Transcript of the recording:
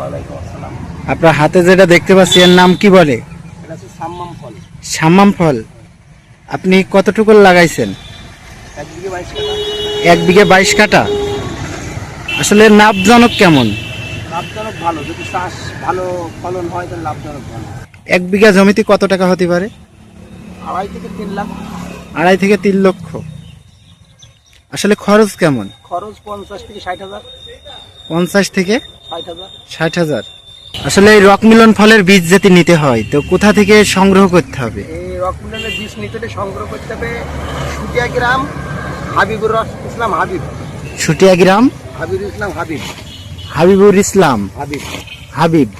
ওয়ালাইকুম আসসালাম। আপনার হাতে যেটা দেখতে পাচ্ছি এর নাম কি বলে? এটা হচ্ছে সাম্মাম ফল। সাম্মাম ফল। আপনি কতটুকু লাগাইছেন? 1 বিঘে 22 কাঠা। 1 বিঘে 22 কাঠা। আসলে লাভজনক কেমন? লাভজনক ভালো, যদি চাষ ভালো ফলন হয় তাহলে লাভজনক ভালো। 1 বিঘা জমিতে কত টাকা হতে পারে? 2.5 থেকে 3 লাখ। 2.5 থেকে 3 লক্ষ। আসলে খরচ কেমন? খরচ 50 থেকে 60 হাজার। 50 থেকে 60 হাজার। 60,000। আসলে এই রক মিলন ফলের বীজ যদি নিতে হয় তো কোথা থেকে সংগ্রহ করতে হবে? এই রকমিলনের বীজ নিতে হলে সংগ্রহ করতে হবে সুটিয়া গ্রাম হাবিবুর ইসলাম হাবিব। সুটিয়া গ্রাম হাবিবুর ইসলাম হাবিব। হাবিবুর ইসলাম হাবিব। হাবিব।